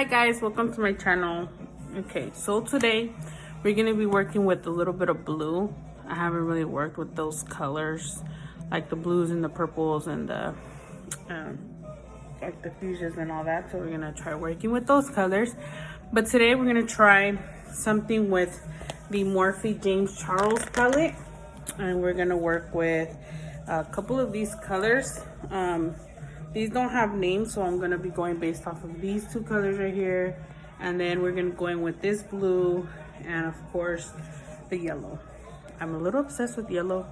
guys, welcome to my channel. Okay, so today we're gonna be working with a little bit of blue. I haven't really worked with those colors, like the blues and the purples and the like the fuchsias and all that. So we're gonna try working with those colors. But today we're gonna try something with the Morphe James Charles palette, and we're gonna work with a couple of these colors. These don't have names, so I'm gonna be going based off of these two colors right here, and then we're gonna go in with this blue and of course the yellow. I'm a little obsessed with yellow,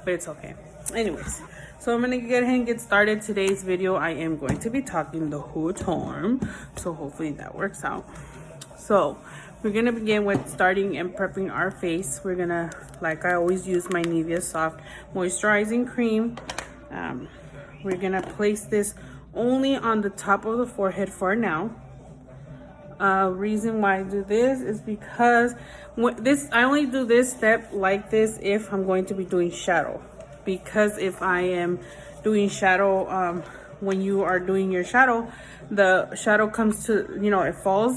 but it's okay. Anyways, so I'm gonna get ahead and get started. Today's video I am going to be talking the whole time, so hopefully that works out. So we're gonna begin with starting and prepping our face. We're gonna, like I always use, my Nivea Soft Moisturizing Cream. We're gonna place this only on the top of the forehead for now. Reason why I do this is because I only do this step like this if I'm going to be doing shadow. Because if I am doing shadow, when you are doing your shadow, the shadow comes to, you know, it falls,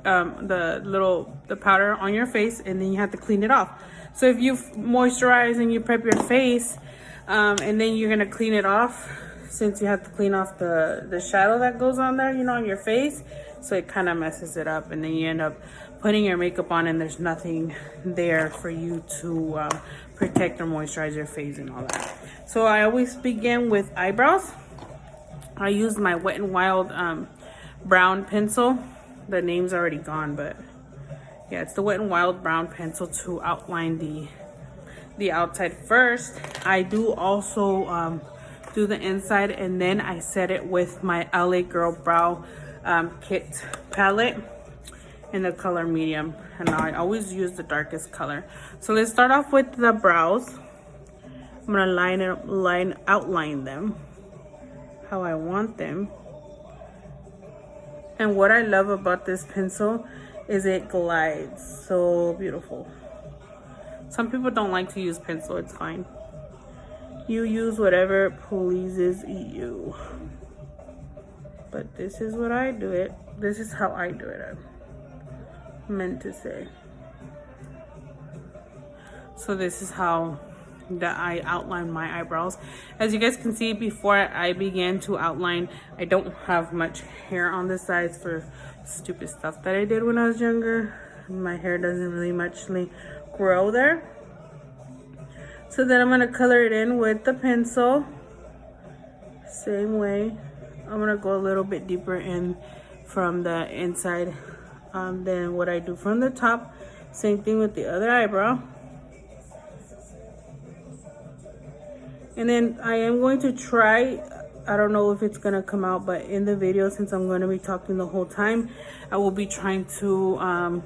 the powder on your face, and then you have to clean it off. So if you moisturize and you prep your face, and then you're gonna clean it off, since you have to clean off the shadow that goes on there, you know, on your face, so it kind of messes it up, and then you end up putting your makeup on and there's nothing there for you to protect or moisturize your face and all that. So I always begin with eyebrows. I use my Wet n Wild brown pencil. The name's already gone, but yeah, it's the Wet n Wild brown pencil to outline the outside first. I do also do the inside, and then I set it with my LA Girl Brow Kit palette in the color medium, and I always use the darkest color. So let's start off with the brows. I'm gonna outline them how I want them. And what I love about this pencil is it glides so beautiful. Some people don't like to use pencil, it's fine. You use whatever pleases you. But this is what I do it. This is how I do it, I meant to say. So this is how that I outline my eyebrows. As you guys can see, before I began to outline, I don't have much hair on the sides for stupid stuff that I did when I was younger. My hair doesn't really muchly grow there. So then I'm gonna color it in with the pencil. Same way. I'm gonna go a little bit deeper in from the inside than what I do from the top. Same thing with the other eyebrow. And then I am going to try, I don't know if it's gonna come out, but in the video, since I'm gonna be talking the whole time, I will be trying to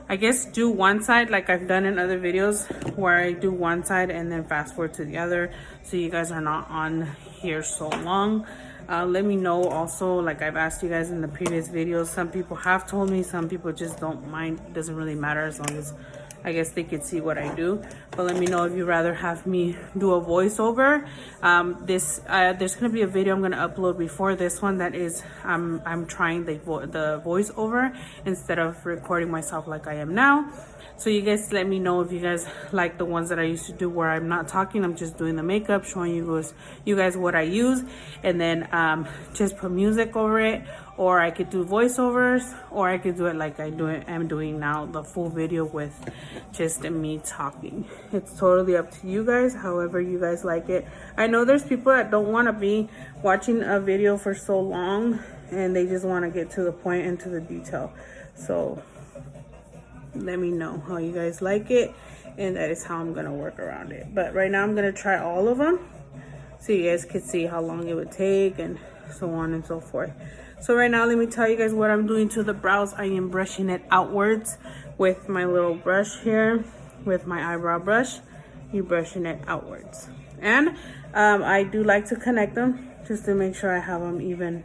I guess do one side like I've done in other videos, where I do one side and then fast forward to the other, so you guys are not on here so long. Let me know also, like I've asked you guys in the previous videos, some people have told me, some people just don't mind. It doesn't really matter, as long as I guess they could see what I do. But let me know if you'd rather have me do a voiceover. There's gonna be a video I'm gonna upload before this one that is I'm trying the voiceover instead of recording myself like I am now. So you guys let me know if you guys like the ones that I used to do, where I'm not talking, I'm just doing the makeup, showing you guys what I use, and then just put music over it. Or I could do voiceovers, or I could do it like I'm doing now, the full video with just me talking. It's totally up to you guys, however you guys like it. I know there's people that don't want to be watching a video for so long, and they just want to get to the point and to the detail. So let me know how you guys like it, and that is how I'm gonna work around it. But right now I'm gonna try all of them, so you guys can see how long it would take and so on and so forth. So right now, let me tell you guys what I'm doing to the brows. I am brushing it outwards with my little brush here, with my eyebrow brush. You're brushing it outwards. And I do like to connect them just to make sure I have them even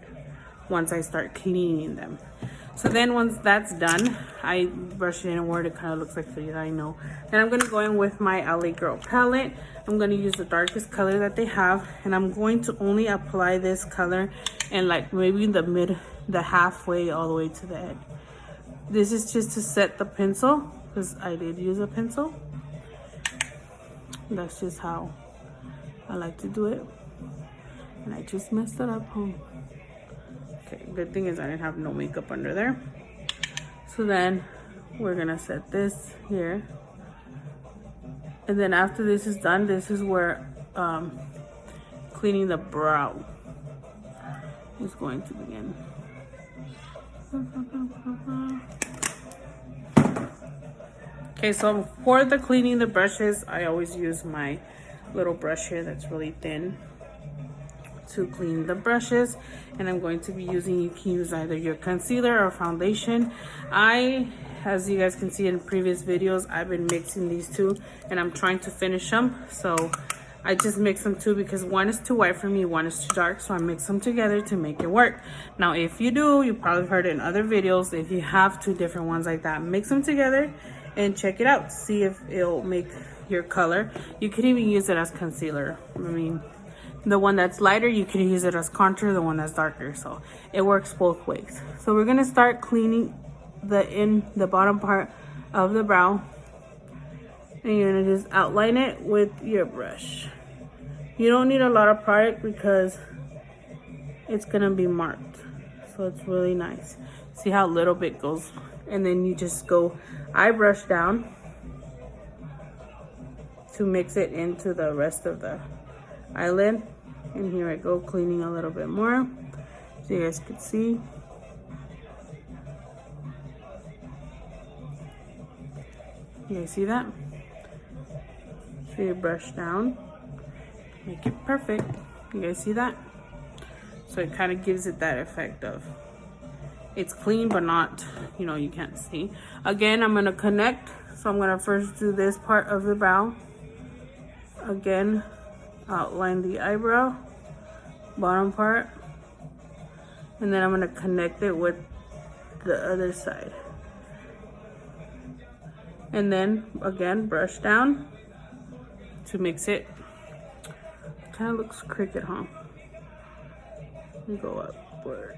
once I start cleaning them. So then once that's done, I brush it in where it kind of looks like the I know. Then I'm going to go in with my LA Girl palette. I'm going to use the darkest color that they have, and I'm going to only apply this color in like maybe the the halfway all the way to the end. This is just to set the pencil, because I did use a pencil. That's just how I like to do it. And I just messed it up, huh? Okay, good thing is I didn't have no makeup under there. So then we're gonna set this here. And then after this is done, this is where cleaning the brow is going to begin. Okay, so for the cleaning the brushes, I always use my little brush here that's really thin to clean the brushes. And I'm going to be using, you can use either your concealer or foundation. As you guys can see in previous videos, I've been mixing these two and I'm trying to finish them. So I just mix them two because one is too white for me, one is too dark. So I mix them together to make it work. Now, if you do, you probably heard it in other videos, if you have two different ones like that, mix them together and check it out. See if it'll make your color. You can even use it as concealer. I mean, the one that's lighter, you can use it as contour, the one that's darker. So it works both ways. So we're gonna start cleaning the bottom part of the brow. And you're gonna just outline it with your brush. You don't need a lot of product because it's gonna be marked. So it's really nice. See how little bit goes. And then you just go eye brush down to mix it into the rest of the eyelid. And here I go, cleaning a little bit more so you guys can see. You guys see that? So you brush down, make it perfect. You guys see that? So it kind of gives it that effect of it's clean but not, you know, you can't see. Again, I'm gonna connect. So I'm gonna first do this part of the brow. Again, outline the eyebrow, bottom part, and then I'm gonna connect it with the other side. And then again, brush down to mix it. Kind of looks crooked, huh? Let me go upward.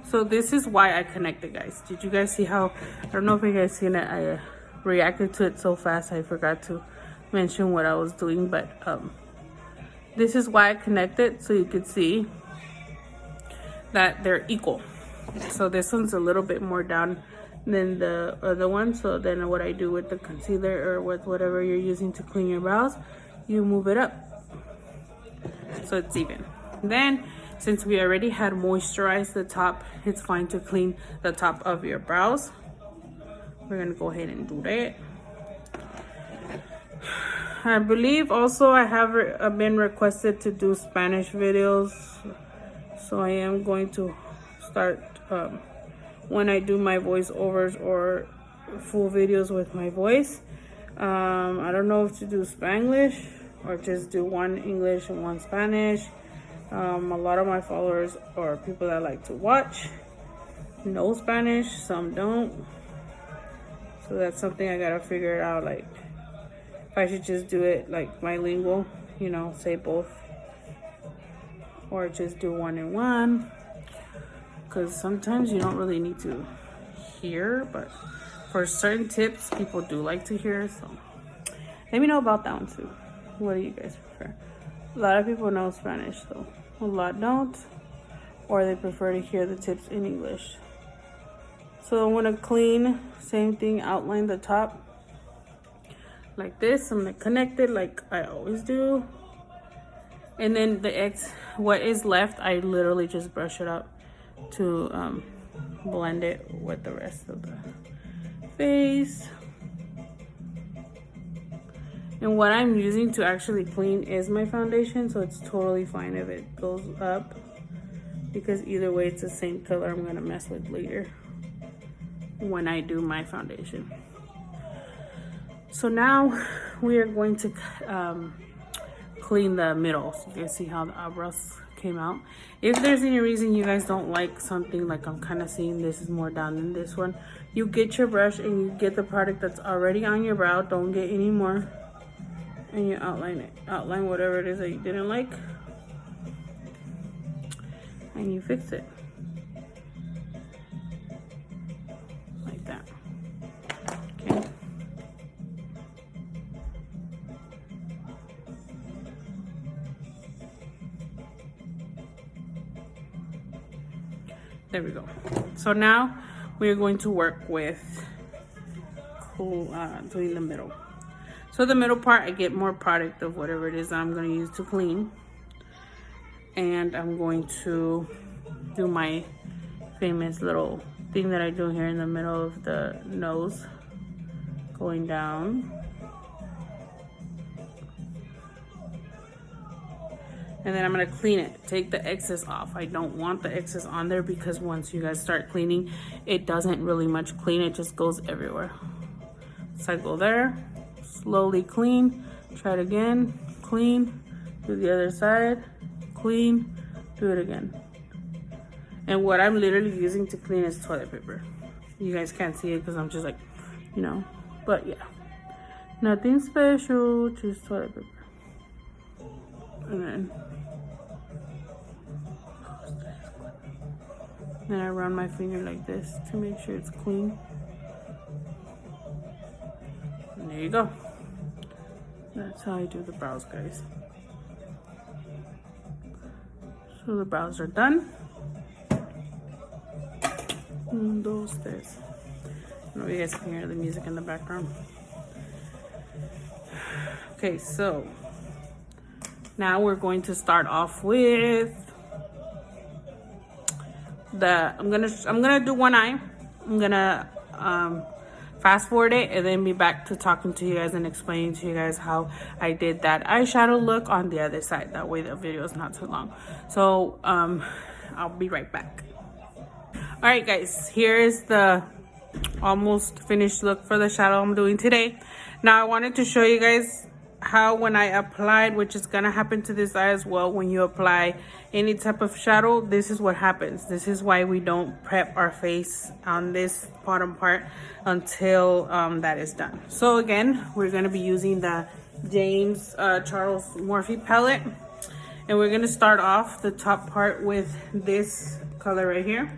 So this is why I connected, guys. Did you guys see how, I don't know if you guys seen it, I reacted to it so fast I forgot to mention what I was doing, but this is why I connected, so you could see that they're equal. So this one's a little bit more down than the other one. So then what I do with the concealer or with whatever you're using to clean your brows, you move it up so it's even. Then since we already had moisturized the top, it's fine to clean the top of your brows. We're gonna go ahead and do that. I believe also I have been requested to do Spanish videos, so I am going to start when I do my voiceovers or full videos with my voice. I don't know if to do Spanglish or just do one English and one Spanish. A lot of my followers or people that like to watch know Spanish, some don't. So that's something I gotta figure out, like if I should just do it like bilingual, you know, say both, or just do one and one. Because sometimes you don't really need to hear, but for certain tips, people do like to hear. So let me know about that one too. What do you guys prefer? A lot of people know Spanish, so a lot don't, or they prefer to hear the tips in English. So I'm gonna clean, same thing, outline the top like this. I'm gonna connect it like I always do, and then what is left, I literally just brush it up to blend it with the rest of the face. And what I'm using to actually clean is my foundation, so it's totally fine if it goes up, because either way it's the same color I'm gonna mess with later when I do my foundation. So now we are going to clean the middle, so you can see how the eyebrows came out. If there's any reason you guys don't like something, like I'm kind of seeing this is more down than this one, you get your brush and you get the product that's already on your brow, don't get any more, and you outline it, outline whatever it is that you didn't like, and and you fix it. Like that. Okay. There we go. So now we're going to work with doing the middle. So the middle part, I get more product of whatever it is that I'm going to use to clean. And I'm going to do my famous little thing that I do here in the middle of the nose, going down. And then I'm going to clean it, take the excess off. I don't want the excess on there because once you guys start cleaning, it doesn't really much clean, it just goes everywhere. So I go there, slowly clean, try it again, clean, do the other side, clean, do it again. And what I'm literally using to clean is toilet paper. You guys can't see it because I'm just like, you know, but yeah. Nothing special, just toilet paper. And then I run my finger like this to make sure it's clean. And there you go. That's how I do the brows, guys. So the brows are done. Those this. I don't know if you guys can hear the music in the background. Okay, so now we're going to start off with I'm gonna do one eye. I'm gonna fast forward it and then be back to talking to you guys and explaining to you guys how I did that eyeshadow look on the other side. That way the video is not too long. So I'll be right back. All right, guys, here is the almost finished look for the shadow I'm doing today. Now I wanted to show you guys how when I applied, which is gonna happen to this eye as well, when you apply any type of shadow, this is what happens. This is why we don't prep our face on this bottom part until that is done. So again, we're gonna be using the James Charles Morphe palette, and we're gonna start off the top part with this color right here.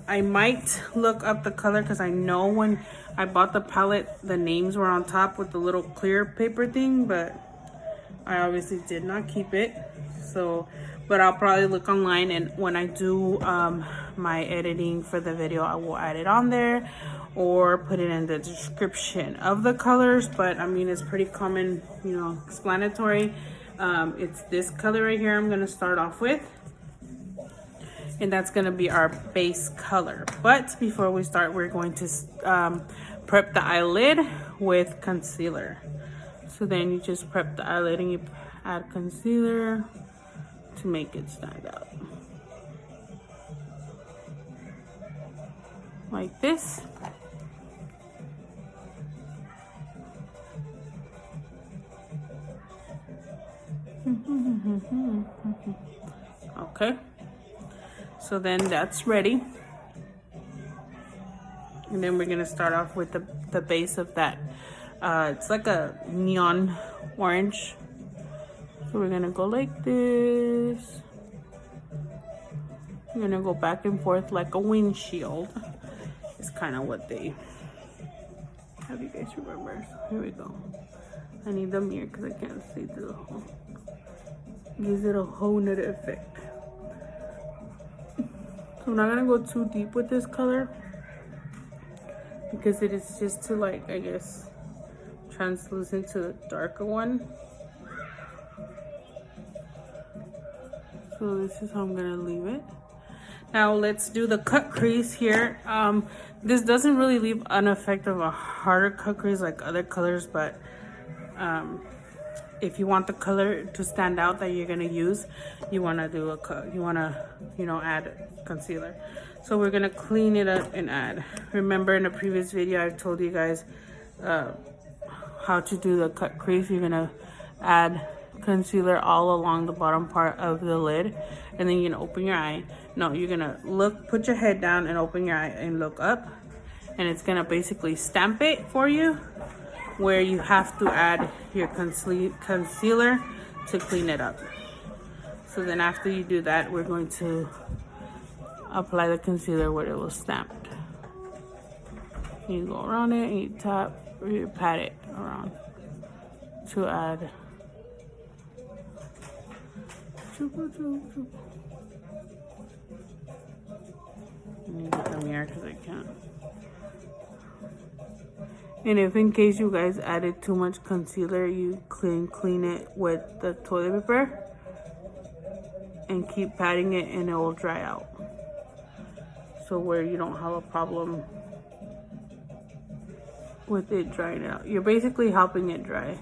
I might look up the color because I know when I bought the palette, the names were on top with the little clear paper thing, but I obviously did not keep it. So, but I'll probably look online, and when I do my editing for the video, I will add it on there or put it in the description of the colors. But I mean, it's pretty common, you know, explanatory. It's this color right here I'm gonna start off with. And that's going to be our base color. But before we start, we're going to prep the eyelid with concealer. So then you just prep the eyelid and you add concealer to make it stand out. Like this. Okay. So then that's ready. And then we're gonna start off with the base of that. It's like a neon orange. So we're gonna go like this. We're gonna go back and forth like a windshield. It's kind of what they have, you guys remember. So here we go. I need the mirror because I can't see through the hole. Gives it a whole nother effect. So I'm not gonna go too deep with this color because it is just to, like, I guess, translucent to the darker one. So this is how I'm gonna leave it. Now let's do the cut crease here. This doesn't really leave an effect of a harder cut crease like other colors, but if you want the color to stand out that you're gonna use, you wanna do a cut. You wanna, you know, add concealer. So we're gonna clean it up and add. Remember in a previous video, I've told you guys how to do the cut crease. You're gonna add concealer all along the bottom part of the lid, and then you're gonna open your eye. No, you're gonna look, put your head down and open your eye and look up, and it's gonna basically stamp it for you where you have to add your concealer to clean it up. So then after you do that, we're going to apply the concealer where it was stamped. You go around it and you tap or you pat it around to add. Let me get the mirror because I can't. And if in case you guys added too much concealer, you clean it with the toilet paper and keep patting it and it will dry out. So where you don't have a problem with it drying out. You're basically helping it dry.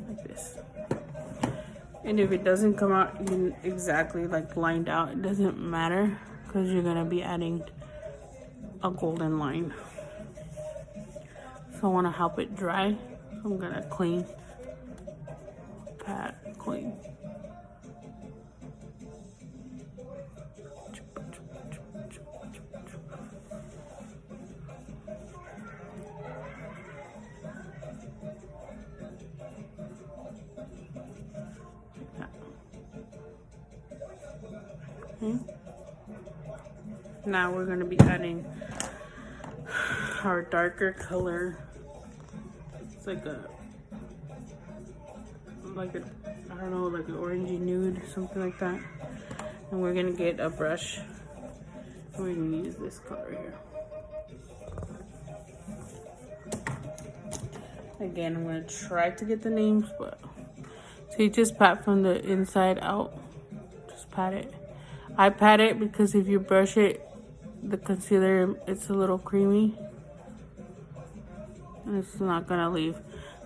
Like this. And if it doesn't come out exactly like lined out, it doesn't matter because you're gonna be adding a golden line. So I wanna help it dry. So I'm gonna clean, pat, clean. Now we're going to be adding our darker color. It's like a I don't know, like an orangey nude, something like that. And we're going to get a brush and we're going to use this color here. Again, I'm going to try to get the names, but so you just pat from the inside out. Just pat it. I pat it because if you brush it, the concealer, it's a little creamy. And it's not gonna leave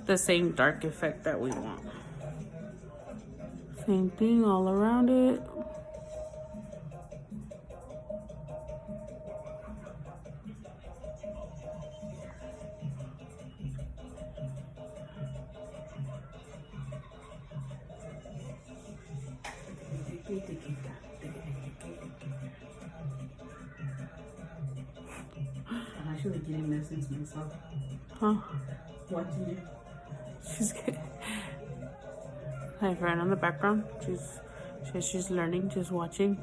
the same dark effect that we want. Same thing all around it. I'm actually getting lessons myself. Huh? Watching you. She's good. My friend on the background. She's learning, just watching,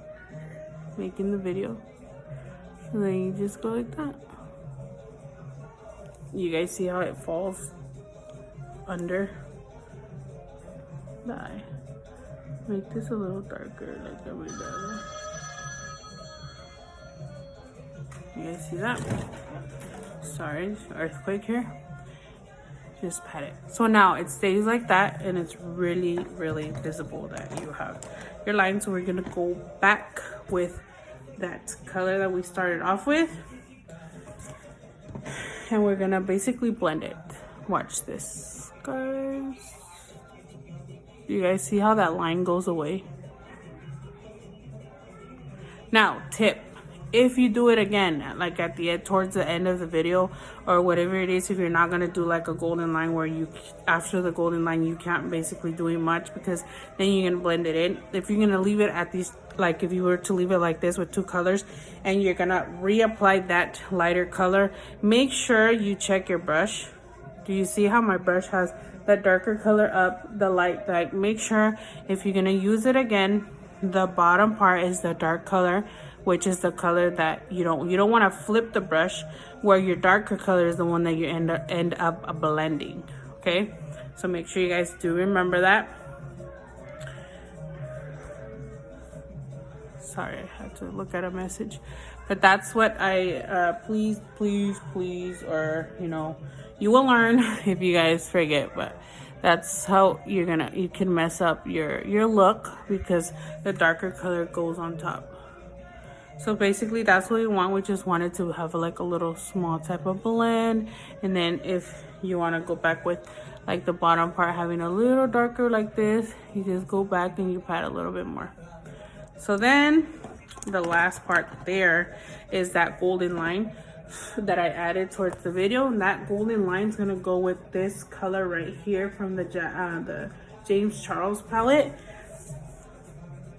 making the video. And then you just go like that. You guys see how it falls under the eye. Make this a little darker, like every other. You guys see that? Sorry, earthquake here. Just pat it. So now it stays like that, and it's really, really visible that you have your line. So we're gonna go back with that color that we started off with, and we're gonna basically blend it. Watch this, guys. You guys see how that line goes away? Now, tip. If you do it again, like at the end, towards the end of the video or whatever it is, if you're not gonna do like a golden line where you, after the golden line, you can't basically do it much because then you're gonna blend it in. If you're gonna leave it at these, like if you were to leave it like this with two colors and you're gonna reapply that lighter color, make sure you check your brush. Do you see how my brush has that darker color up, the light? Like, make sure if you're gonna use it again, the bottom part is the dark color, which is the color that you don't want to flip the brush where your darker color is the one that you end up blending. Okay, so make sure you guys do remember that. Sorry, I had to look at a message, but that's what I please, or you will learn if you guys forget, but that's how you can mess up your look because the darker color goes on top. So basically that's what we want. We just wanted to have like a little small type of blend, and then if you want to go back with like the bottom part having a little darker like this, you just go back and you pat a little bit more. So then the last part there is that golden line that I added towards the video, and that golden line is gonna go with this color right here from the James Charles palette.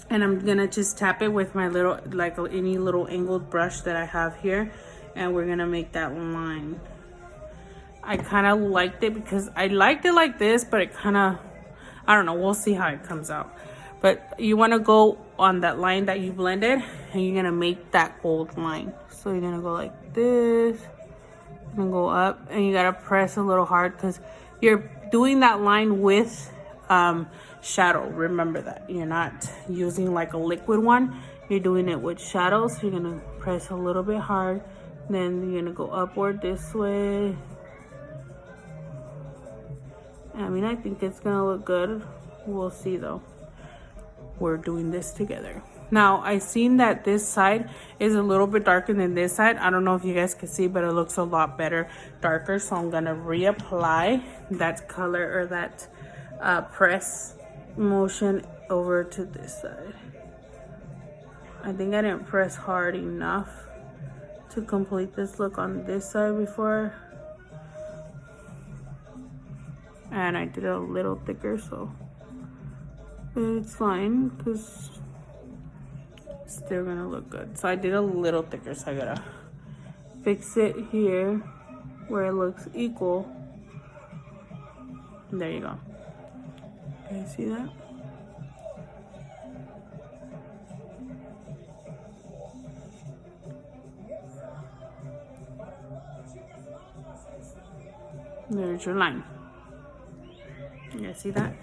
And I'm gonna just tap it with my little, like any little angled brush that I have here, and we're gonna make that line. I kind of liked it because I liked it like this, but it kind of, I don't know, we'll see how it comes out. But you want to go on that line that you blended, and you're going to make that gold line. So you're going to go like this, and go up, and you got to press a little hard because you're doing that line with shadow. Remember that. You're not using like a liquid one. You're doing it with shadows. So you're going to press a little bit hard. Then you're going to go upward this way. I mean, I think it's going to look good. We'll see though. We're doing this together. Now, I seen that this side is a little bit darker than this side. I don't know if you guys can see, but it looks a lot better darker. So I'm going to reapply that color or that press motion over to this side. I think I didn't press hard enough to complete this look on this side before. And I did it a little thicker, so it's fine because it's still gonna look good. So I did a little thicker, so I gotta fix it here where it looks equal. There you go. Can you see that? There's your line. You guys see that?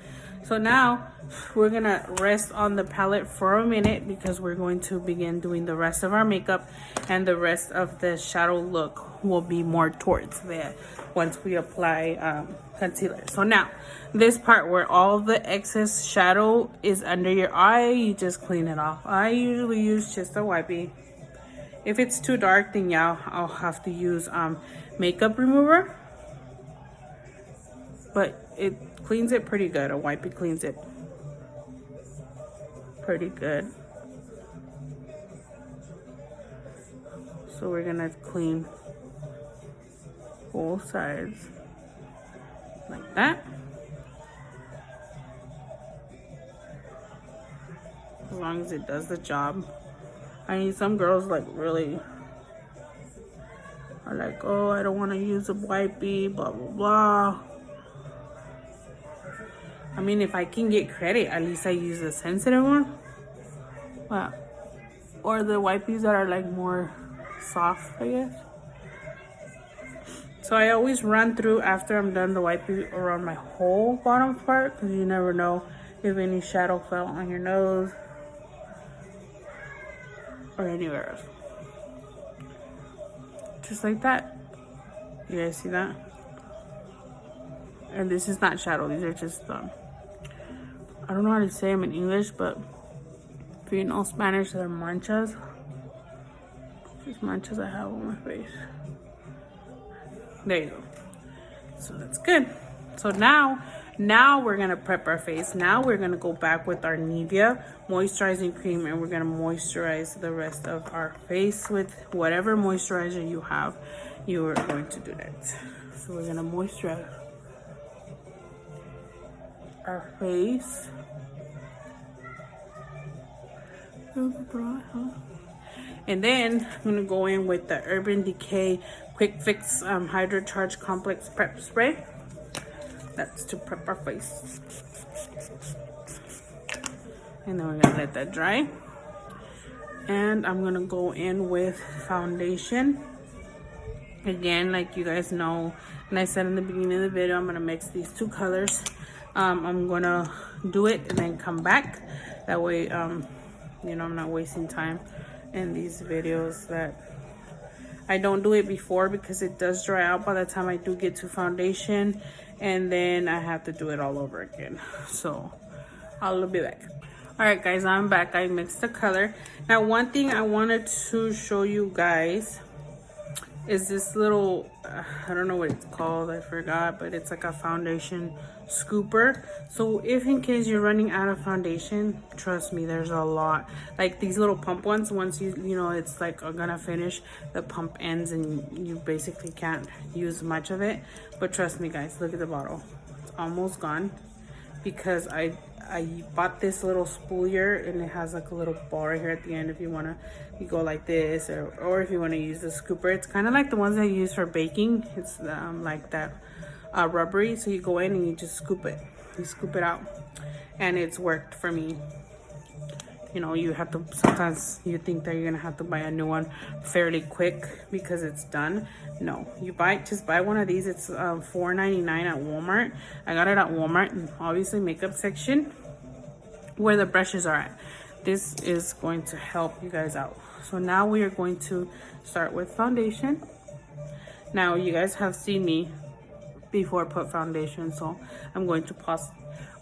So now we're gonna rest on the palette for a minute because we're going to begin doing the rest of our makeup, and the rest of the shadow look will be more towards there once we apply concealer. So now this part where all the excess shadow is under your eye, you just clean it off. I usually use just a wipey. If it's too dark, then yeah, I'll have to use makeup remover, but it cleans it pretty good. A wipey cleans it pretty good. So we're gonna clean both sides like that. As long as it does the job. I mean, some girls like really are like, oh, I don't want to use a wipey, blah blah blah. I mean, if I can get credit, at least I use the sensitive one. Wow. Or the wipies that are like more soft, I guess. So I always run through after I'm done the wipey around my whole bottom part, because you never know if any shadow fell on your nose or anywhere else. Just like that. You guys see that? And this is not shadow, these are just I don't know how to say them in English, but if you know Spanish, they're manchas. These manchas I have on my face. There you go. So that's good. So now we're gonna prep our face. Now we're gonna go back with our Nivea moisturizing cream, and we're gonna moisturize the rest of our face with whatever moisturizer you have. You are going to do that. So we're gonna moisturize our face. And then I'm gonna go in with the Urban Decay Quick Fix Hydro Charge Complex Prep Spray. That's to prep our face. And then we're gonna let that dry. And I'm gonna go in with foundation. Again, like you guys know, and I said in the beginning of the video, I'm gonna mix these two colors. I'm gonna do it and then come back. That way, you know, I'm not wasting time in these videos that I don't do it before, because it does dry out by the time I do get to foundation, and then I have to do it all over again. So I'll be back. All right guys, I'm back. I mixed the color. Now one thing I wanted to show you guys is this little I don't know what it's called, I forgot, but it's like a foundation scooper. So if in case you're running out of foundation, trust me, there's a lot. Like these little pump ones, once you know it's like gonna finish, the pump ends and you basically can't use much of it. But trust me guys, look at the bottle, it's almost gone, because I I bought this little spooler, and it has like a little ball right here at the end if you want to, you go like this, or if you want to use the scooper. It's kind of like the ones I use for baking. It's like that rubbery, so you go in and you just scoop it. You scoop it out, and it's worked for me. You know, you have to, sometimes you think that you're gonna have to buy a new one fairly quick because it's done. No, you just buy one of these. It's $4.99 at Walmart. I got it at Walmart, and obviously makeup section where the brushes are at. This is going to help you guys out. So now we are going to start with foundation. Now you guys have seen me before put foundation, so I'm going to pause,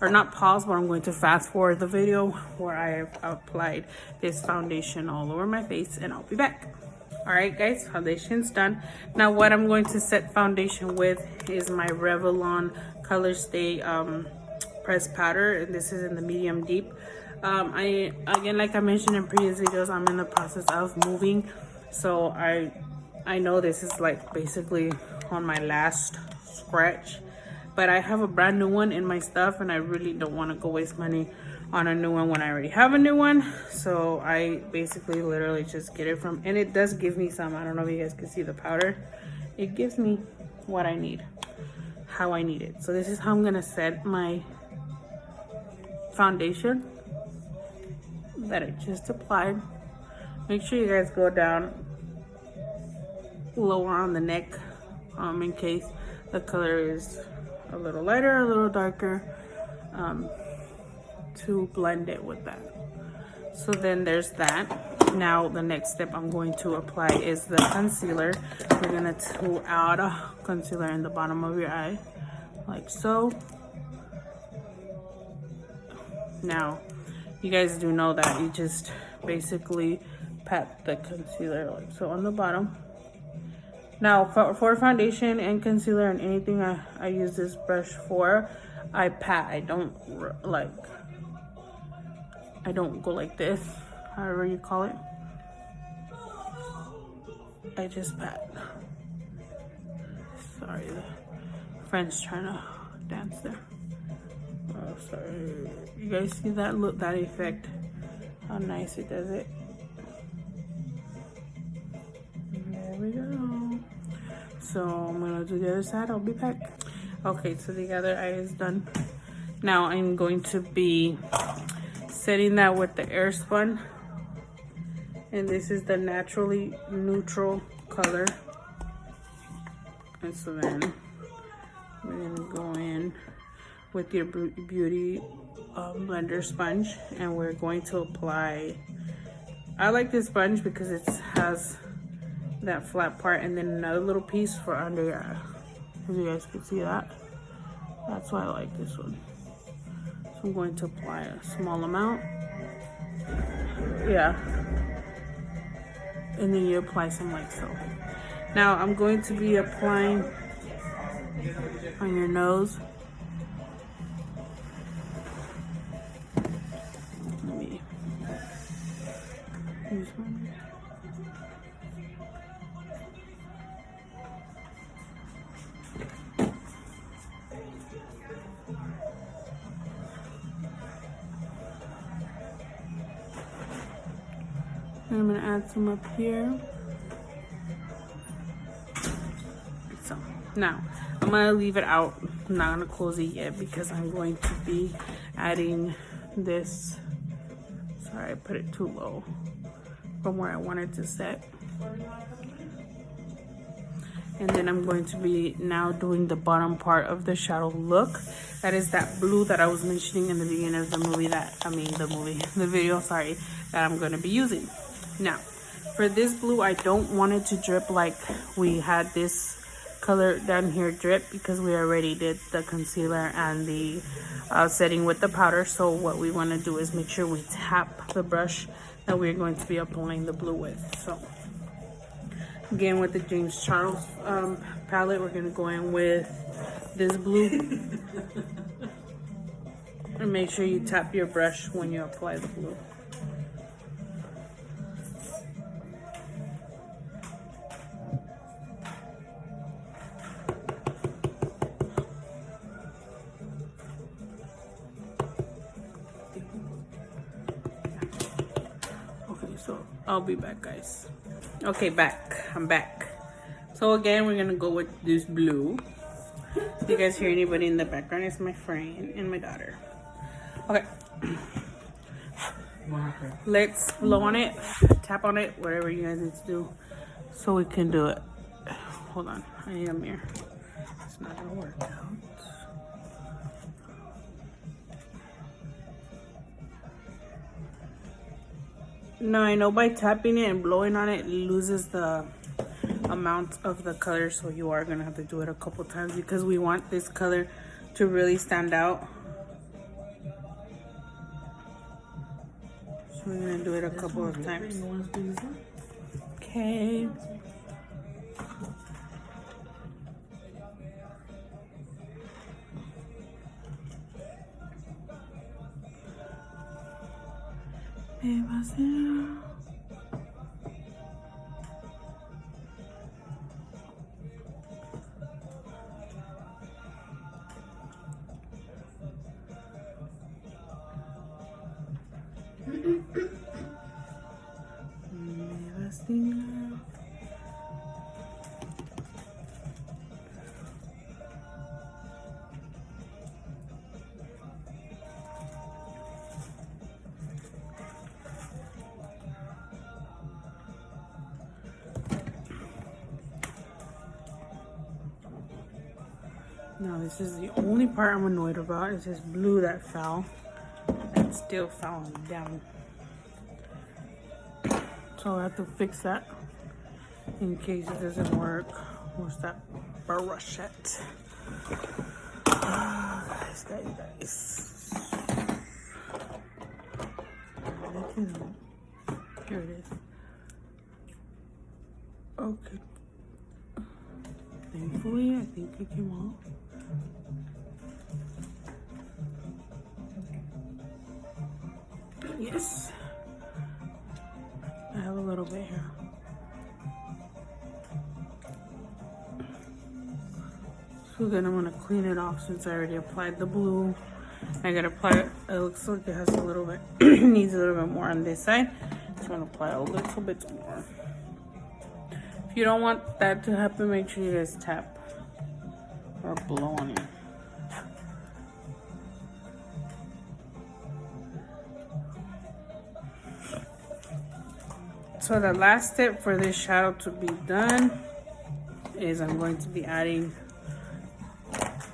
or not pause, but I'm going to fast forward the video where I have applied this foundation all over my face, and I'll be back. All right guys, foundation's done. Now what I'm going to set foundation with is my Revlon Color Stay pressed powder, and this is in the medium deep. Again, like I mentioned in previous videos, I'm in the process of moving, so I know this is like basically on my last scratch, but I have a brand new one in my stuff, and I really don't want to go waste money on a new one when I already have a new one. So I basically literally just get it from, and it does give me some, I don't know if you guys can see the powder, it gives me what I need, how I need it. So this is how I'm gonna set my foundation that I just applied. Make sure you guys go down lower on the neck, in case the color is a little lighter, a little darker, to blend it with that. So then there's that. Now the next step I'm going to apply is the concealer. We're gonna add a concealer in the bottom of your eye, like so. Now you guys do know that you just basically pat the concealer like so on the bottom. Now for foundation and concealer and anything I use this brush for, I pat. I don't go like this, however you call it. I just pat. Sorry, the friend's trying to dance there. Oh, sorry. You guys see that? Look, that effect. How nice it does it. There we go. So I'm gonna do the other side. I'll be back. Okay, so the other eye is done. Now I'm going to be setting that with the Airspun, and this is the naturally neutral color. And so then we're gonna go in with your beauty blender sponge, and we're going to apply. I like this sponge because it has that flat part and then another little piece for under your eye. If you guys can see that, that's why I like this one. So I'm going to apply a small amount. Yeah. And then you apply some like so. Now I'm going to be applying on your nose. Let me use one. And I'm gonna add some up here. So now I'm gonna leave it out. I'm not gonna close it yet because I'm going to be adding this. Sorry, I put it too low from where I wanted to set. And then I'm going to be now doing the bottom part of the shadow look. That is that blue that I was mentioning in the beginning of the movie, the video, sorry, that I'm gonna be using. Now, for this blue, I don't want it to drip like we had this color down here drip because we already did the concealer and the setting with the powder. So what we want to do is make sure we tap the brush that we're going to be applying the blue with. So again, with the James Charles palette, we're going to go in with this blue. And make sure you tap your brush when you apply the blue. So I'll be back, guys. Okay, I'm back. So again, we're gonna go with this blue. If you guys hear anybody in the background, it's my friend and my daughter. Okay. Let's blow on it, tap on it, whatever you guys need to do so we can do it. Hold on, I need a mirror. It's not gonna work out. Now I know by tapping it and blowing on it, it loses the amount of the color, so you are gonna have to do it a couple times because we want this color to really stand out. So we're gonna do it a couple of times. Okay. Now this is the only part I'm annoyed about, is this blue that fell. It's still falling down. So I have to fix that in case it doesn't work. Where's that brush at? Guys. Here it is. Okay. Thankfully, I think it came off. Yes. I have a little bit here. So then I'm gonna clean it off since I already applied the blue. I gotta apply it. It looks like it has a little bit, needs a little bit more on this side. So I'm gonna apply a little bit more. If you don't want that to happen, make sure you guys tap or blow on it. So the last step for this shadow to be done is I'm going to be adding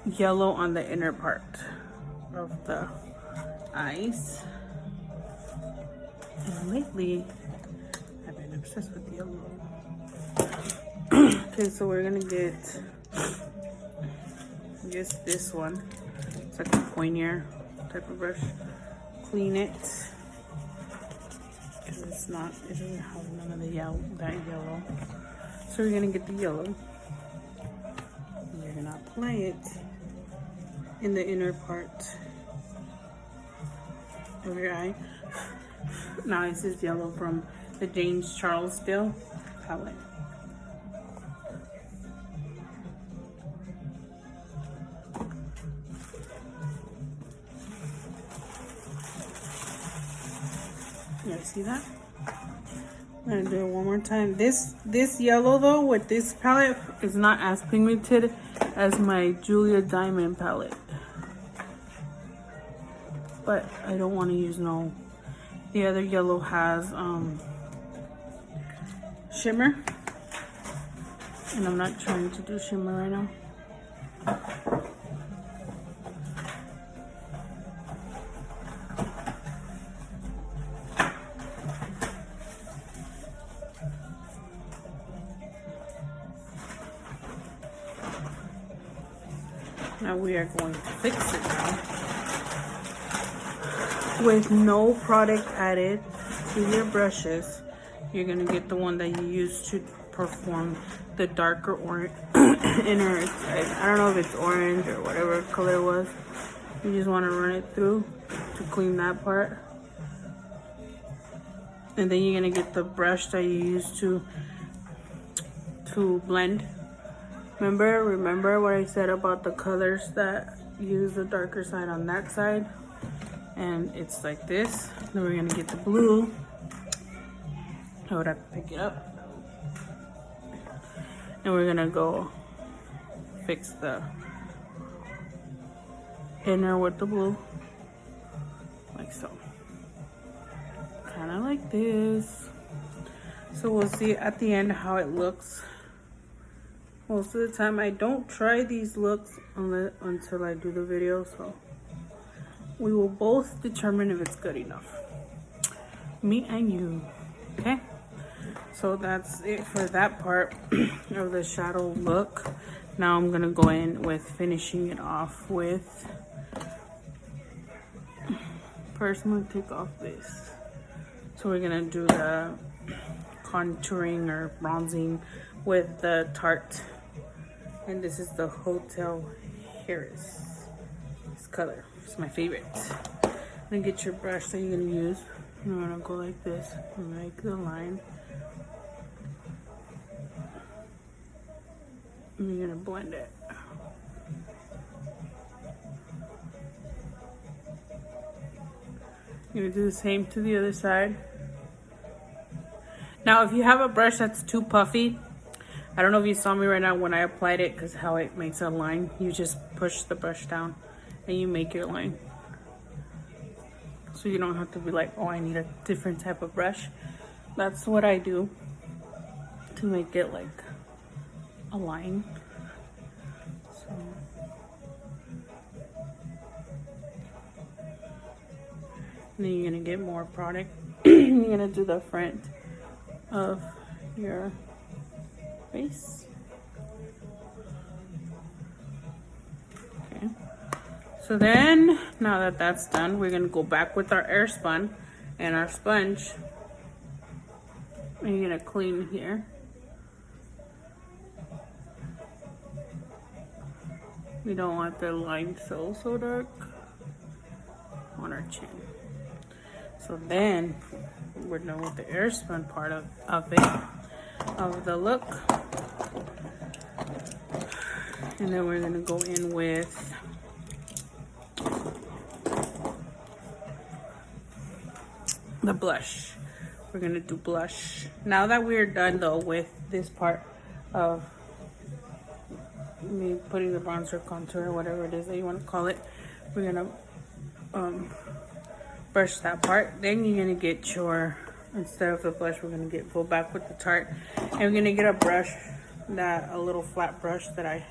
yellow on the inner part of the eyes. And lately, I've been obsessed with yellow. Okay, so we're gonna get just this one. It's like a pointier type of brush. Clean it. Because it doesn't have none of the that yellow. So we're gonna get the yellow. And you're gonna apply it in the inner part of your eye. Now this is yellow from the James Charles Dill palette. You guys see that? I'm gonna do it one more time. This yellow though with this palette is not as pigmented as my Julia Diamond palette. But I don't want to use no. The other yellow has shimmer. And I'm not trying to do shimmer right now. Now we are going to fix it now. With no product added to your brushes, you're going to get the one that you use to perform the darker orange inner side. I don't know if it's orange or whatever color it was. You just want to run it through to clean that part. And then you're going to get the brush that you use to blend. Remember what I said about the colors that use the darker side on that side? And it's like this. Then we're gonna get the blue I would have to pick it up. And we're gonna go fix the inner with the blue, like so, kind of like this. So we'll see at the end how it looks. Most of the time I don't try these looks until I do the video, so we will both determine if it's good enough, me and you. Okay, so that's it for that part of the shadow look. Now I'm gonna go in with finishing it off with, first I'm gonna take off this. So we're gonna do the contouring or bronzing with the Tarte, and this is the Hotel Harris. This color is my favorite. Then get your brush that you're gonna use. I'm gonna go like this and make the line. And you're gonna blend it. You're gonna do the same to the other side. Now, if you have a brush that's too puffy, I don't know if you saw me right now when I applied it, because how it makes a line, you just push the brush down and you make your line. So you don't have to be like, oh, I need a different type of brush. That's what I do to make it like a line. So and then you're gonna get more product. You're gonna do the front of your face. Okay. So then, now that that's done, we're gonna go back with our Airspun and our sponge. And you're gonna clean here. We don't want the line so dark on our chin. So then we're done with the Airspun part of the look. And then we're gonna go in with the blush. We're gonna do blush. Now that we're done though with this part of me putting the bronzer, contour, whatever it is that you want to call it, we're gonna brush that part. Then you're gonna get your, instead of the blush, we're gonna go back with the Tarte, and we're gonna get a brush, a little flat brush that I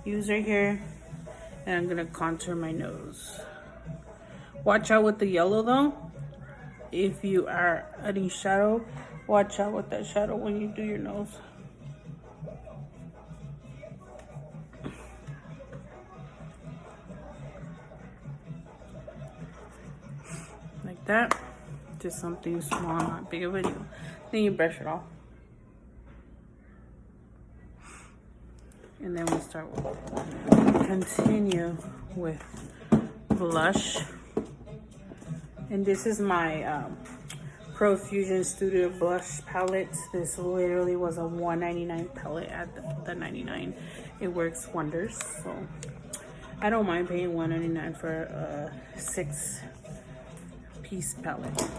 use right here, and I'm gonna contour my nose. Watch out with the yellow though. If you are adding shadow, watch out with that shadow when you do your nose. Like that. Just something small, not big of a deal. Then you brush it off. And then we continue with blush. And this is my Profusion Studio Blush palette. This literally was a $1.99 palette at the 99. It works wonders. So I don't mind paying $1.99 for a 6-piece palette.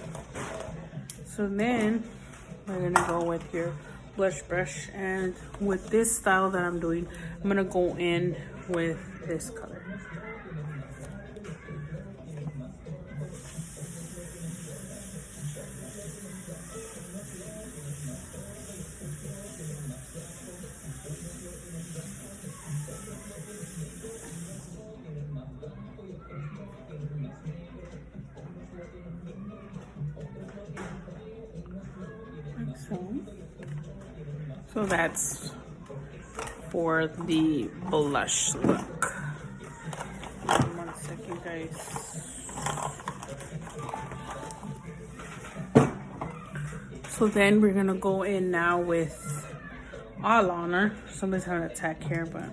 So then we're gonna go with your blush brush, and with this style that I'm doing, I'm gonna go in with this color. So that's for the blush look. 1 second, guys. So then we're gonna go in now with All Honor. Somebody's having an attack here, but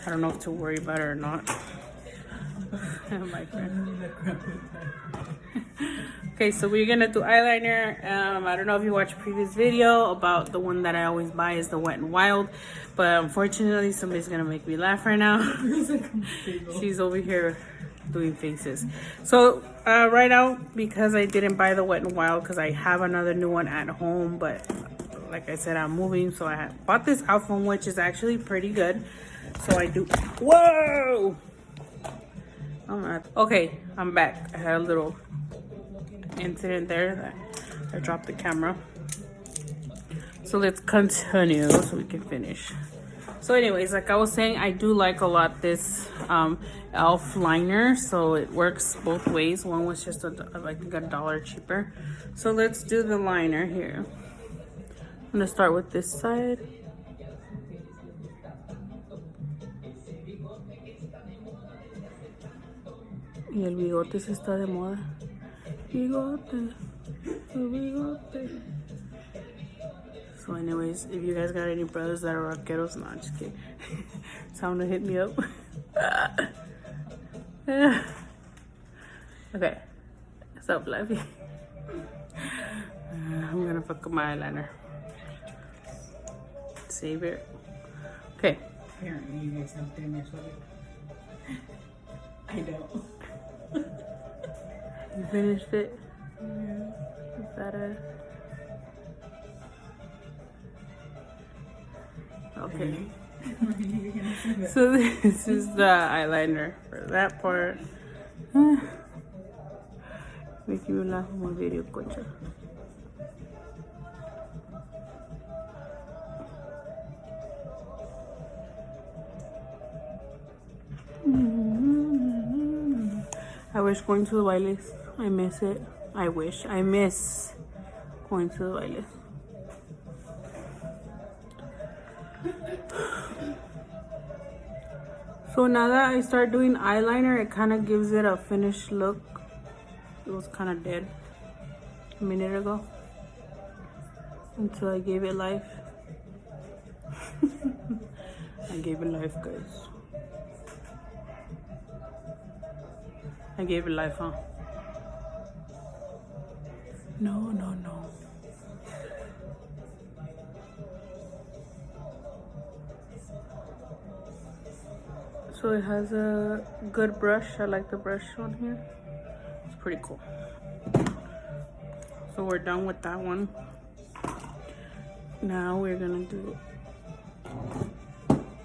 I don't know if to worry about it or not. My friend. Okay, so we're gonna do eyeliner. I don't know if you watched a previous video about the one that I always buy is the Wet n Wild, but unfortunately somebody's gonna make me laugh right now. She's over here doing faces. So right now, because I didn't buy the Wet n Wild because I have another new one at home, but like I said, I'm moving, so I bought this Elf one, which is actually pretty good. So I do. Whoa! Okay, I'm back. I had a little incident there that I dropped the camera. So let's continue so we can finish. So anyways, like I was saying, I do like a lot this Elf liner. So it works both ways. One was just I think $1 cheaper. So let's do the liner here. I'm gonna start with this side. Y el bigote se está de moda. Bigote, el bigote. So anyways, if you guys got any brothers that are rockeros, no, I'm just kidding. Time to hit me up. Okay, stop laughing. I'm gonna fuck up my eyeliner. Save it. Okay. Apparently you guys have damage with it. I don't. You finished it? Yeah. Is that it? Okay. So this is the eyeliner for that part. Make you laugh on my video, cocha. I wish going to the bailes. I miss it. I miss going to the bailes. So now that I start doing eyeliner, it kind of gives it a finished look. It was kind of dead a minute ago until I gave it life. I gave it life, guys. I gave it life, huh? No. So it has a good brush. I like the brush on here. It's pretty cool. So we're done with that one. Now we're gonna do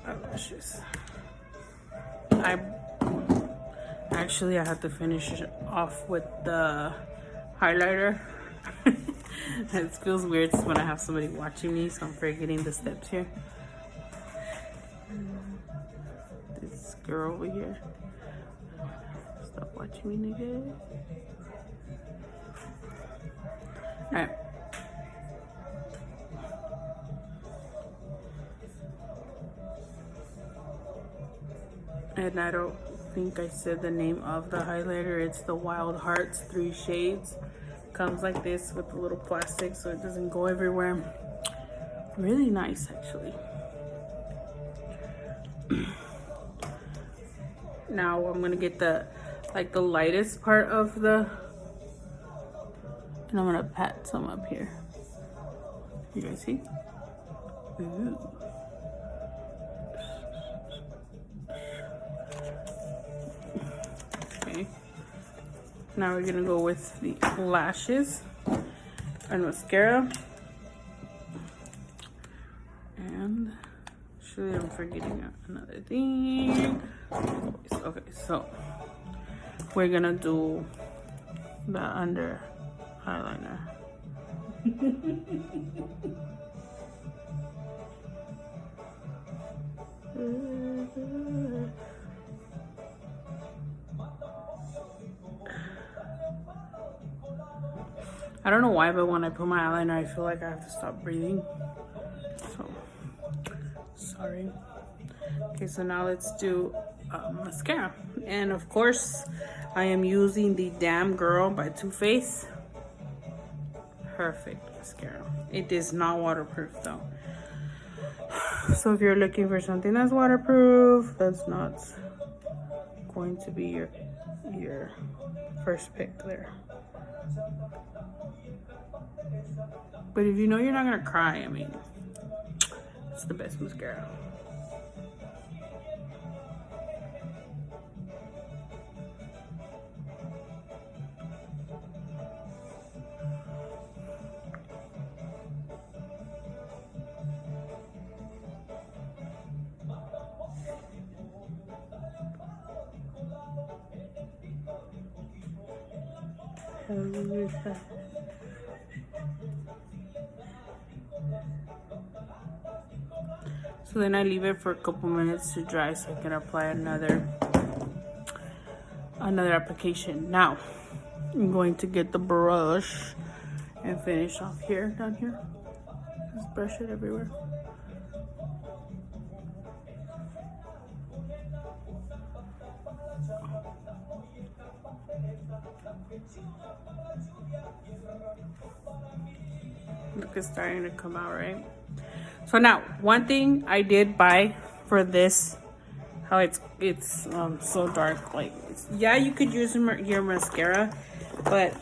eyelashes. I had to finish it off with the highlighter. It feels weird when I have somebody watching me, so I'm forgetting the steps here. This girl over here. Stop watching me, nigga. Alright. And I don't think I said the name of the highlighter. It's the Wild Hearts 3 shades. Comes like this with a little plastic so it doesn't go everywhere. Really nice, actually. Now I'm gonna get the lightest part of the, and I'm gonna pat some up here. You guys see? Ooh. Okay. Now we're gonna go with the lashes and mascara. And actually I'm forgetting another thing. Okay, so we're gonna do the under eyeliner. I don't know why, but when I put my eyeliner, I feel like I have to stop breathing. So, sorry. Okay, so now let's do mascara. And of course, I am using the Damn Girl by Too Faced. Perfect mascara. It is not waterproof though. So if you're looking for something that's waterproof, that's not going to be your first pick there. But if you know you're not gonna cry, I mean, it's the best mascara. So then I leave it for a couple minutes to dry so I can apply another application. Now I'm going to get the brush and finish off here, down here. Just brush it everywhere. Look, it's starting to come out, right? So now, one thing I did buy for this, how it's so dark. Like, yeah, you could use your mascara, but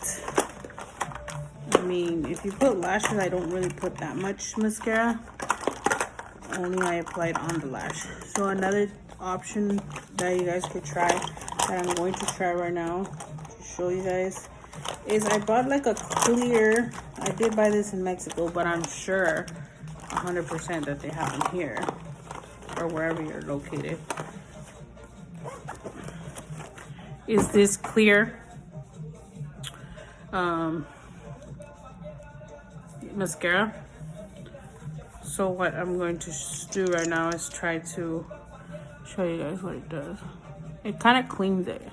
I mean, if you put lashes, I don't really put that much mascara. Only I applied on the lash. So another option that you guys could try, that I'm going to try right now to show you guys, is I bought like a clear. I did buy this in Mexico, but I'm sure 100% that they have them here or wherever you're located. Is this clear mascara? So what I'm going to do right now is try to show you guys what it does. It kind of cleans it.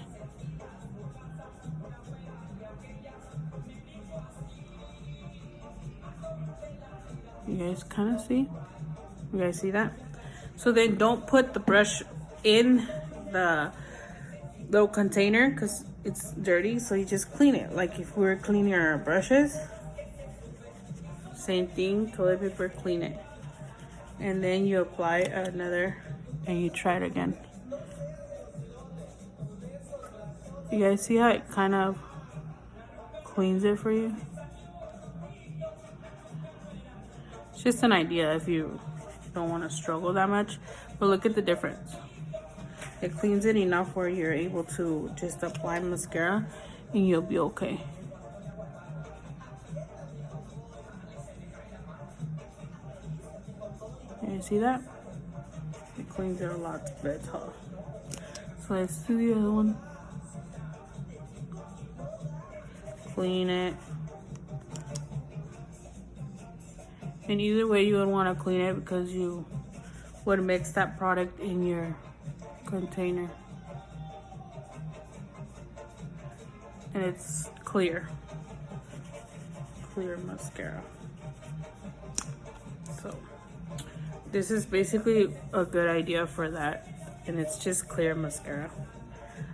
You guys kind of see? You guys see that? So then don't put the brush in the little container because it's dirty. So you just clean it. Like if we were cleaning our brushes. Same thing, toilet paper, clean it. And then you apply another and you try it again. You guys see how it kind of cleans it for you? It's just an idea if you don't want to struggle that much. But look at the difference. It cleans it enough where you're able to just apply mascara and you'll be okay. You see that? It cleans it a lot better. So let's do the other one. Clean it. And either way you would want to clean it because you would mix that product in your container. And it's clear. Clear mascara. So this is basically a good idea for that. And it's just clear mascara.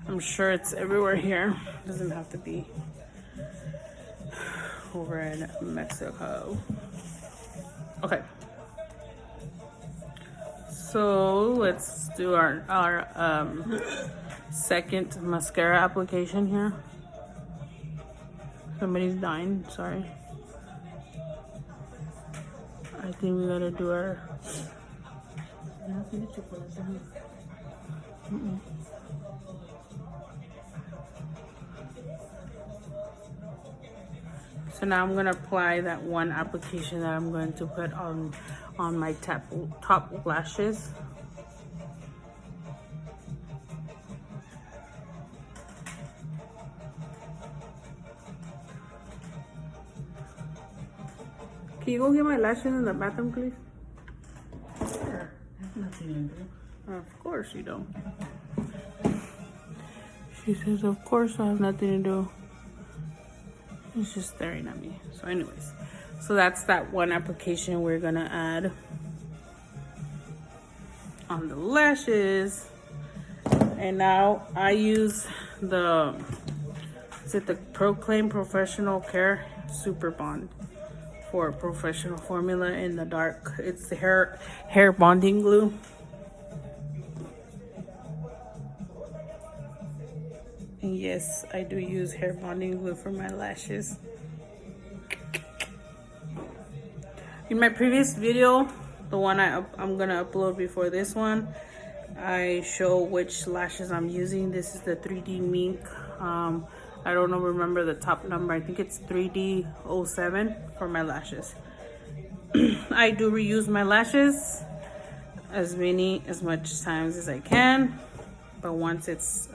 I'm sure it's everywhere here. It doesn't have to be over in Mexico. Okay. So let's do our second mascara application here. Somebody's dying, sorry. I think we gotta do our So now I'm gonna apply that one application that I'm going to put on my top lashes. Can you go get my lashes in the bathroom, please? Sure. That's nothing to do. Of course you don't. She says, of course I have nothing to do. It's just staring at me. So anyways, so that's that one application we're gonna add on the lashes. And now I use the Proclaim Professional Care Super Bond for professional formula in the dark. It's the hair bonding glue. And yes, I do use hair bonding glue for my lashes. In my previous video, the one I'm gonna upload before this one, I show which lashes I'm using. This is the 3D Mink. I don't know, remember the top number. I think it's 3D07 for my lashes. I do reuse my lashes as much times as I can, but once it's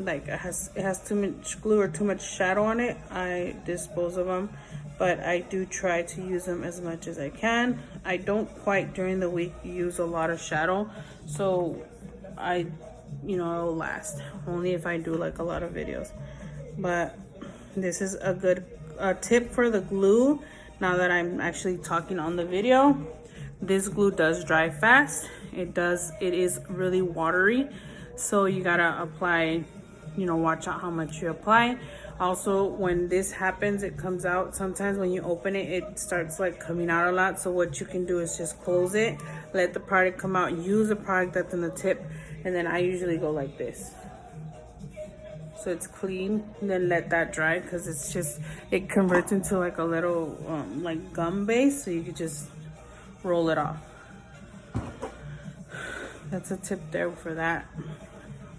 like it has too much glue or too much shadow on it, I dispose of them. But I do try to use them as much as I can. I don't quite during the week use a lot of shadow, so it'll last only if I do like a lot of videos. But this is a good tip for the glue. Now that I'm actually talking on the video, this glue does dry fast. It is really watery, so you gotta apply, watch out how much you apply. Also, when this happens, it comes out. Sometimes when you open it, it starts like coming out a lot. So what you can do is just close it, let the product come out, use the product that's in the tip, and then I usually go like this. So it's clean, and then let that dry, because it converts into like a little like gum base, so you could just roll it off. That's a tip there for that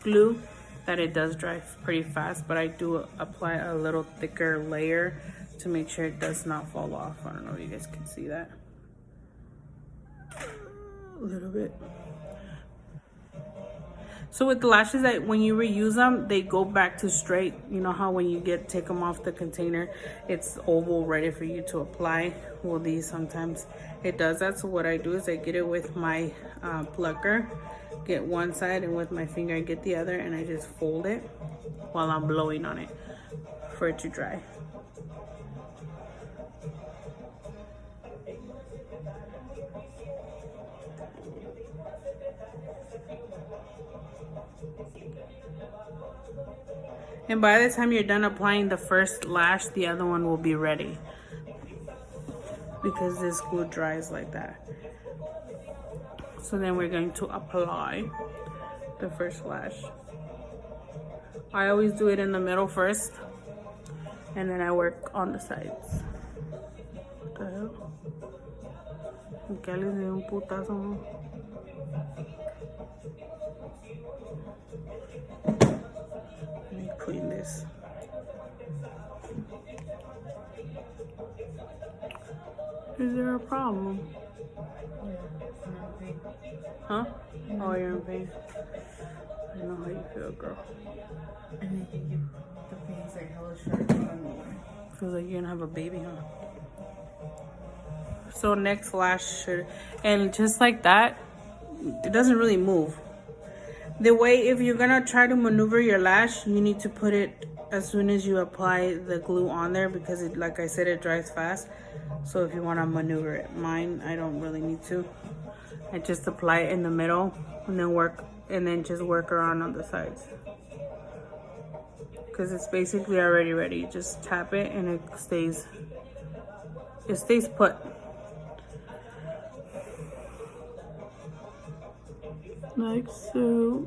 glue, that it does dry pretty fast, but I do apply a little thicker layer to make sure it does not fall off. I don't know if you guys can see that. A little bit. So with the lashes, that when you reuse them, they go back to straight. You know how when you take them off the container, it's oval, ready for you to apply? Well, these sometimes it does that. So what I do is I get it with my plucker, get one side, and with my finger I get the other, and I just fold it while I'm blowing on it for it to dry. And by the time you're done applying the first lash, the other one will be ready, because this glue dries like that. So then we're going to apply the first lash. I always do it in the middle first, and then I work on the sides. What the hell? Kelly de un putazo. Let me clean this. Is there a problem? Huh? Oh, you're in pain. I know how you feel, girl. And I think the pain's like hella sharp. Feels like you're gonna have a baby, huh? So next lash and just like that, it doesn't really move. The way, if you're gonna try to maneuver your lash, you need to put it as soon as you apply the glue on there, because it, like I said, it dries fast. So if you want to maneuver it, mine, I don't really need to. I just apply it in the middle, and then just work around on the sides, because it's basically already ready. You just tap it and it stays put. Like so.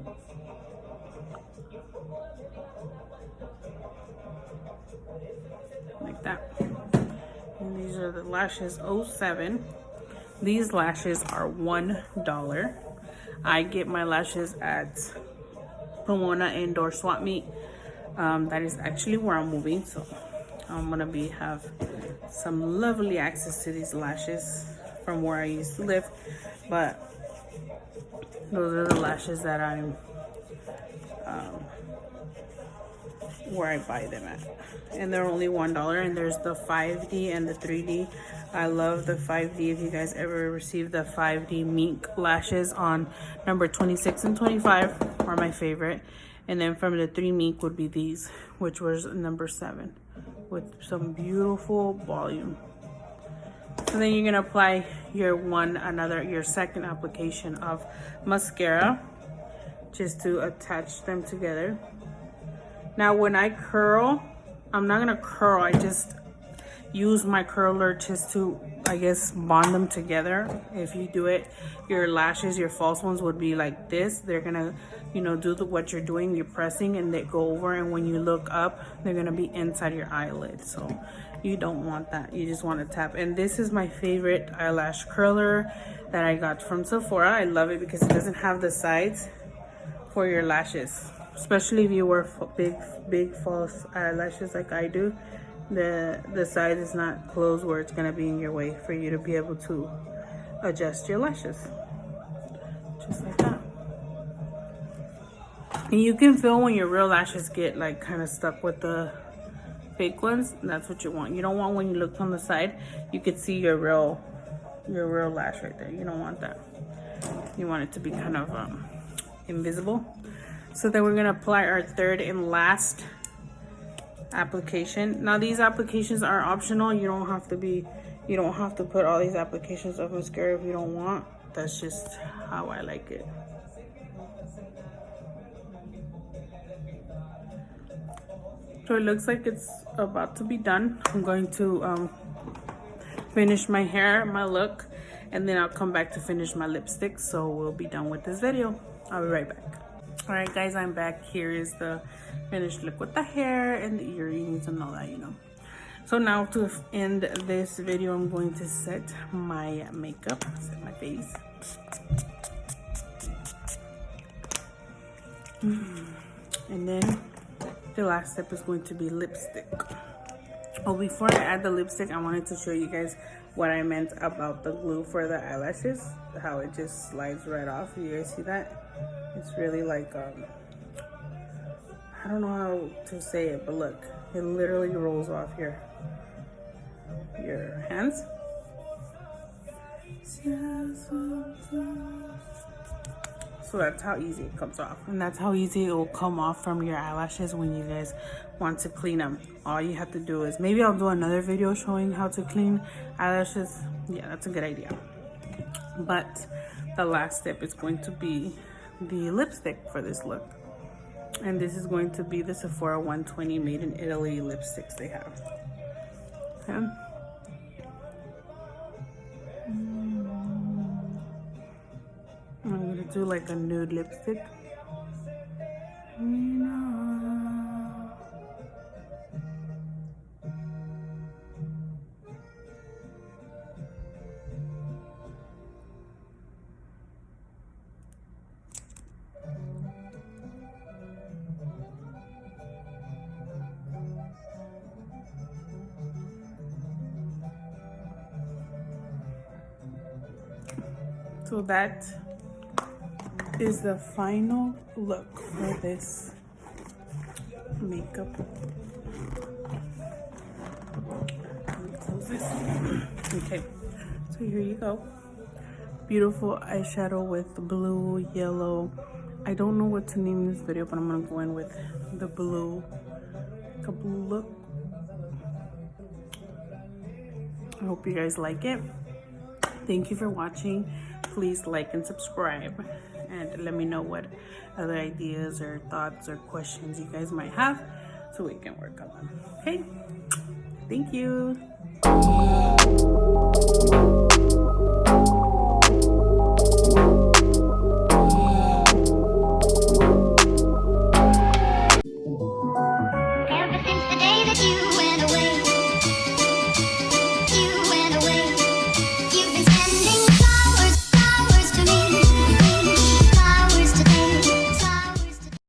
Like that. And these are the lashes 07. These lashes are $1. I get my lashes at Pomona Indoor Swap Meet. That is actually where I'm moving, so I'm gonna have some lovely access to these lashes from where I used to live. But those are the lashes that I'm where I buy them at, and they're only $1. And there's the 5D and the 3D. I love the 5D. If you guys ever received the 5D mink lashes on number 26 and 25 are my favorite. And then from the 3 mink would be these, which was number 7, with some beautiful volume. So then you're gonna apply your second application of mascara, just to attach them together. Now when I curl, I'm not gonna curl, I just use my curler just to, I guess, bond them together. If you do it, your lashes, your false ones would be like this. They're gonna, do what you're doing, you're pressing, and they go over, and when you look up, they're gonna be inside your eyelid. So you don't want that. You just want to tap. And this is my favorite eyelash curler that I got from Sephora. I love it because it doesn't have the sides for your lashes, especially if you wear big false eyelashes like I do. The side is not closed where it's gonna be in your way for you to be able to adjust your lashes, just like that. And you can feel when your real lashes get like kind of stuck with the fake ones. That's what you want. You don't want when you look on the side, you could see your real lash right there. You don't want that. You want it to be kind of invisible. So then we're gonna apply our third and last application. Now these applications are optional. You don't have to put all these applications of mascara if you don't want. That's just how I like it. So it looks like it's about to be done. I'm going to finish my hair, my look, and then I'll come back to finish my lipstick. So we'll be done with this video. I'll be right back. All right, guys, I'm back. Here is the finished look with the hair and the earrings and all that, you know. So now to end this video, I'm going to set my makeup, set my face. And then the last step is going to be lipstick. Oh, before I add the lipstick, I wanted to show you guys what I meant about the glue for the eyelashes, how it just slides right off. You guys see that? It's really like I don't know how to say it, but look, it literally rolls off your hands. So that's how easy it comes off, and that's how easy it will come off from your eyelashes when you guys want to clean them. All you have to do is, maybe I'll do another video showing how to clean eyelashes. Yeah, that's a good idea. But the last step is going to be the lipstick for this look, and this is going to be the Sephora 120 made in Italy lipsticks they have. Okay. I'm gonna do like a nude lipstick. So that is the final look for this makeup. Let me close this. Okay, so here you go. Beautiful eyeshadow with blue, yellow. I don't know what to name this video, but I'm gonna go in with the blue look. I hope you guys like it. Thank you for watching. Please like and subscribe, and let me know what other ideas or thoughts or questions you guys might have so we can work on them. Okay, thank you.